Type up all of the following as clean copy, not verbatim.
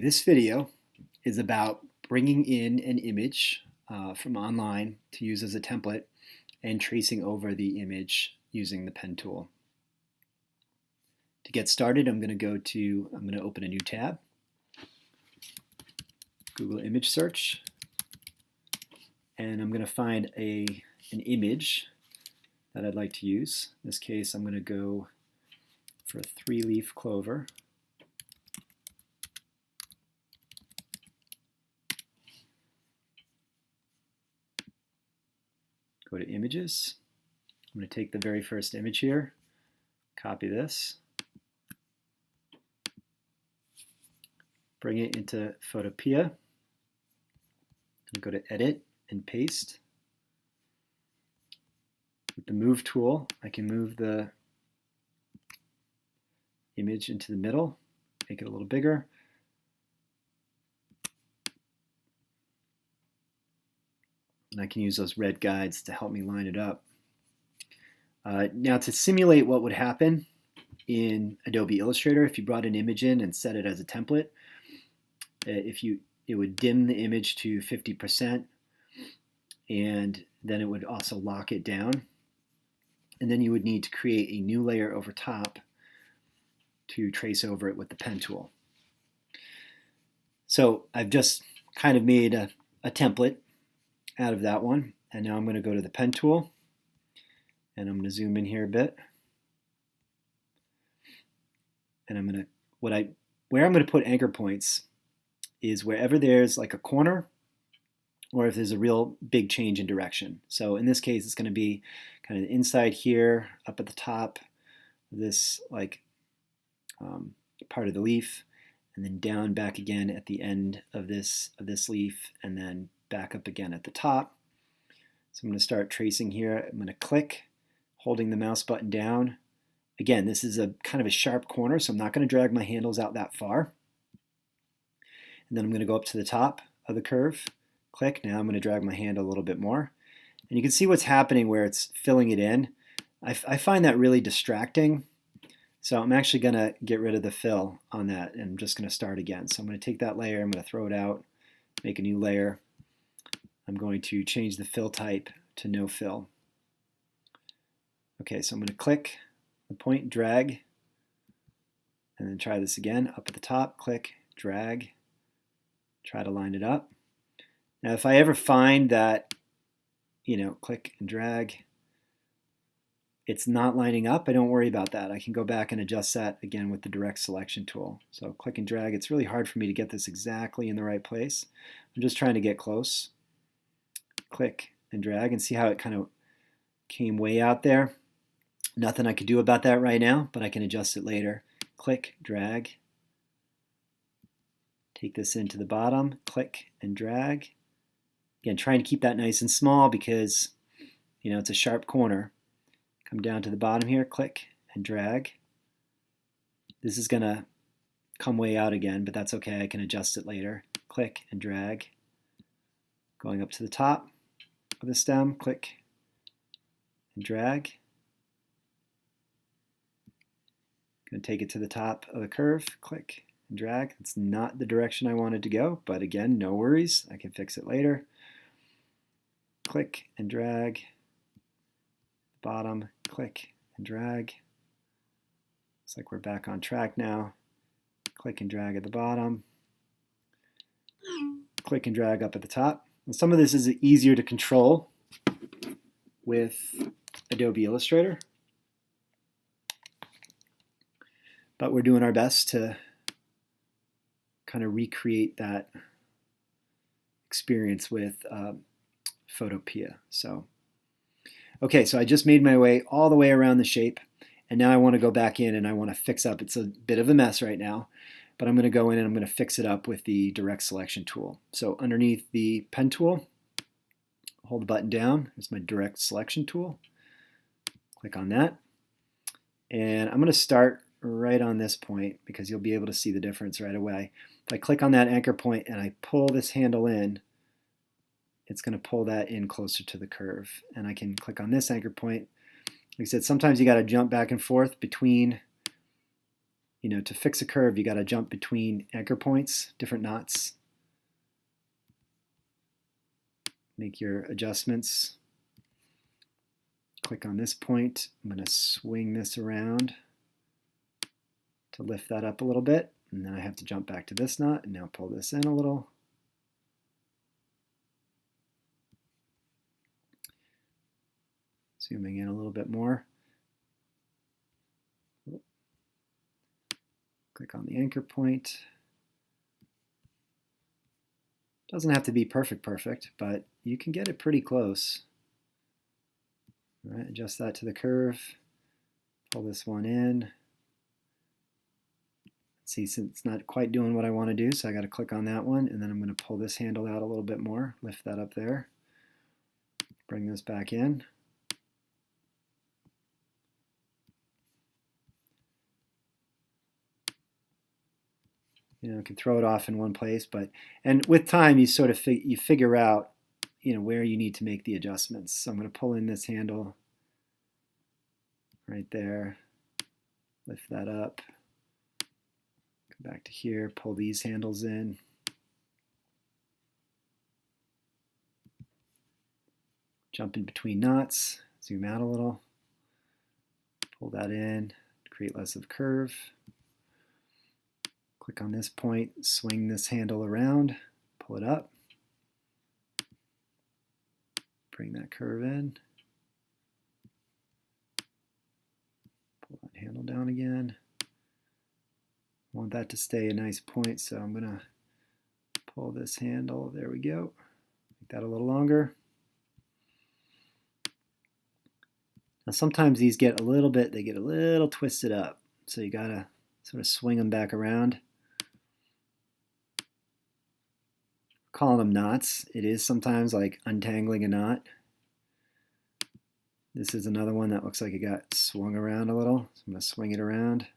This video is about bringing in an image from online to use as a template and tracing over the image using the pen tool. To get started, I'm going to open a new tab, Google image search, and I'm going to find an image that I'd like to use. In this case, I'm going to go for a 3-leaf clover. Go to images. I'm going to take the very first image here, copy this, bring it into Photopea, and go to edit and paste. With the move tool, I can move the image into the middle, make it a little bigger. And I can use those red guides to help me line it up. Now to simulate what would happen in Adobe Illustrator if you brought an image in and set it as a template, it would dim the image to 50%, and then it would also lock it down. And then you would need to create a new layer over top to trace over it with the pen tool. So I've just kind of made a template out of that one, and now I'm going to go to the pen tool, and I'm going to zoom in here a bit, and I'm going to where I'm going to put anchor points is wherever there's like a corner or if there's a real big change in direction. So in this case, it's going to be kind of inside here, up at the top, this like part of the leaf, and then down back again at the end of this leaf, and then back up again at the top. So I'm going to start tracing here. I'm going to click, holding the mouse button down. Again, this is a kind of a sharp corner, so I'm not going to drag my handles out that far. And then I'm going to go up to the top of the curve, click. Now I'm going to drag my hand a little bit more. And you can see what's happening where it's filling it in. I find that really distracting. So I'm actually going to get rid of the fill on that, and I'm just going to start again. So I'm going to take that layer, I'm going to throw it out, make a new layer. I'm going to change the fill type to no fill. Okay, so I'm going to click the point, drag, and then try this again. Up at the top, click, drag, try to line it up. Now if I ever find that, click and drag, it's not lining up, I don't worry about that. I can go back and adjust that again with the direct selection tool. So click and drag. It's really hard for me to get this exactly in the right place. I'm just trying to get close. Click and drag, and see how it kind of came way out there. Nothing I could do about that right now, but I can adjust it later. Click, drag. Take this into the bottom, click and drag. Again, trying to keep that nice and small because it's a sharp corner. Come down to the bottom here, click and drag. This is going to come way out again, but that's okay. I can adjust it later. Click and drag. Going up to the top of the stem, click and drag. Going to take it to the top of the curve, click and drag. It's not the direction I wanted to go, but again, no worries. I can fix it later. Click and drag. Bottom, click and drag. Looks like we're back on track now. Click and drag at the bottom. Click and drag up at the top. And some of this is easier to control with Adobe Illustrator, but we're doing our best to kind of recreate that experience with Photopea. Okay, so I just made my way all the way around the shape, and now I want to go back in and I want to fix up. It's a bit of a mess right now, but I'm going to go in and I'm going to fix it up with the direct selection tool. So underneath the pen tool, hold the button down. There's my direct selection tool. Click on that. And I'm going to start right on this point because you'll be able to see the difference right away. If I click on that anchor point and I pull this handle in, it's going to pull that in closer to the curve. And I can click on this anchor point. Like I said, sometimes you got to jump back and forth between to fix a curve, you got to jump between anchor points, different knots. Make your adjustments. Click on this point. I'm going to swing this around to lift that up a little bit. And then I have to jump back to this knot and now pull this in a little. Zooming in a little bit more. Click on the anchor point. Doesn't have to be perfect, but you can get it pretty close. All right, adjust that to the curve. Pull this one in. See, since it's not quite doing what I want to do, so I got to click on that one, and then I'm going to pull this handle out a little bit more, lift that up there, bring this back in. You can throw it off in one place, and with time you sort of figure out where you need to make the adjustments. So I'm going to pull in this handle right there, lift that up, come back to here, pull these handles in. Jump in between knots, zoom out a little, pull that in, create less of a curve. Click on this point, swing this handle around, pull it up, bring that curve in, pull that handle down again. I want that to stay a nice point, so I'm going to pull this handle, there we go, make that a little longer. Now sometimes these get a little twisted up, so you got to sort of swing them back around. Calling them knots. It is sometimes like untangling a knot. This is another one that looks like it got swung around a little. So I'm going to swing it around.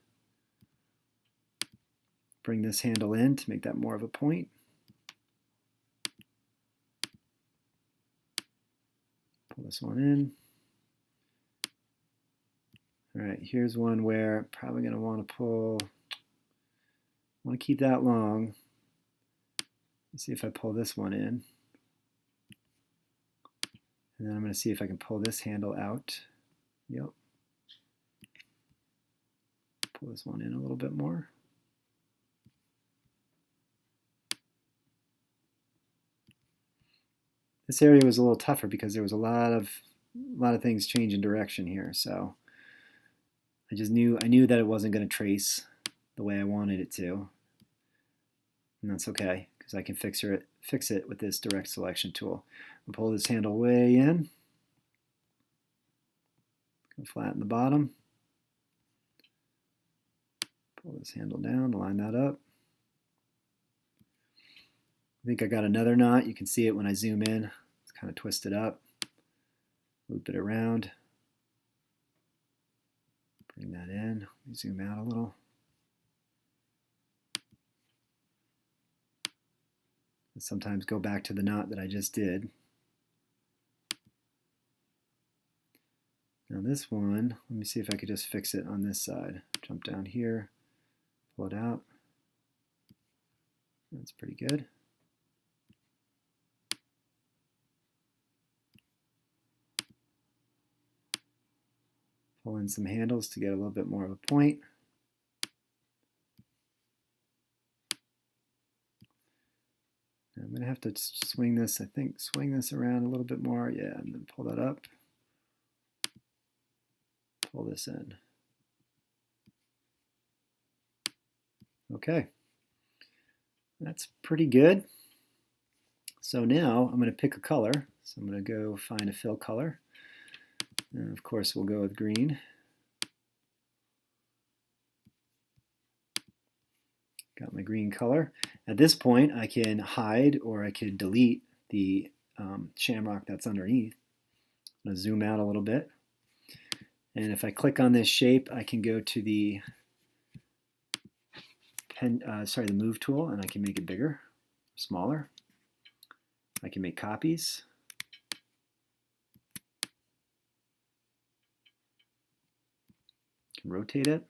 Bring this handle in to make that more of a point. Pull this one in. All right, here's one where I'm probably going to want to pull. I want to keep that long. Let's see if I pull this one in. And then I'm going to see if I can pull this handle out. Yep. Pull this one in a little bit more. This area was a little tougher because there was a lot of things changing direction here. So I knew that it wasn't going to trace the way I wanted it to. And that's okay, because I can fix it with this direct selection tool. I'll pull this handle way in, go flatten the bottom, pull this handle down, line that up. I think I got another knot. You can see it when I zoom in. It's kind of twisted up. Loop it around. Bring that in. Let me zoom out a little. And sometimes go back to the knot that I just did. Now this one, let me see if I could just fix it on this side. Jump down here, pull it out. That's pretty good. Pull in some handles to get a little bit more of a point. I'm going to have to swing this, I think, swing this around a little bit more. Yeah, and then pull that up. Pull this in. Okay. That's pretty good. So now I'm going to pick a color. So I'm going to go find a fill color. And of course, we'll go with green. Got my green color. At this point, I can hide or I could delete the shamrock that's underneath. I'm going to zoom out a little bit. And if I click on this shape, I can go to the the move tool, and I can make it bigger, smaller. I can make copies. Can rotate it.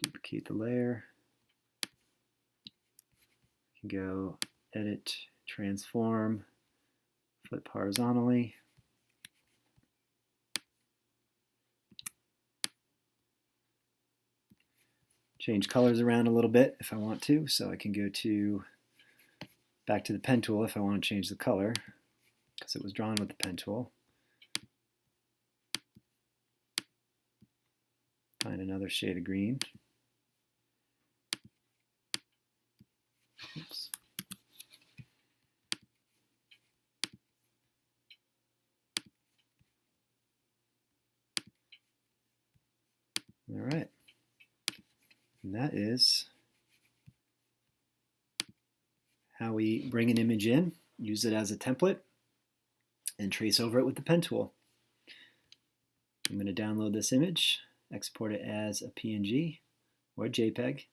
Duplicate the layer. You can go edit, transform, flip horizontally. Change colors around a little bit if I want to, so I can go back to the pen tool if I want to change the color, because it was drawn with the pen tool. Find another shade of green. Oops. All right. And that is how we bring an image in, use it as a template, and trace over it with the pen tool. I'm going to download this image, export it as a PNG or a JPEG.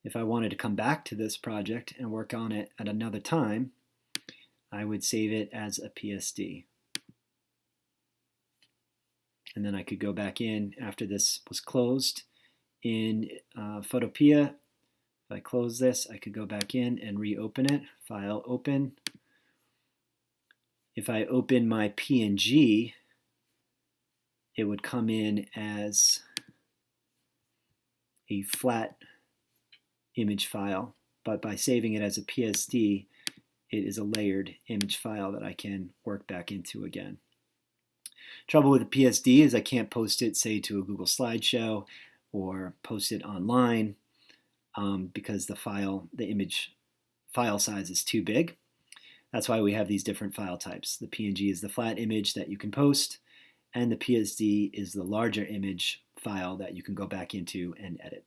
If I wanted to come back to this project and work on it at another time, I would save it as a PSD. And then I could go back in after this was closed in Photopea. If I close this, I could go back in and reopen it. File, open. If I open my PNG, it would come in as a flat image file, but by saving it as a PSD, it is a layered image file that I can work back into again. Trouble with the PSD is I can't post it, say, to a Google slideshow or post it online because the image file size is too big. That's why we have these different file types. The PNG is the flat image that you can post, and the PSD is the larger image file that you can go back into and edit.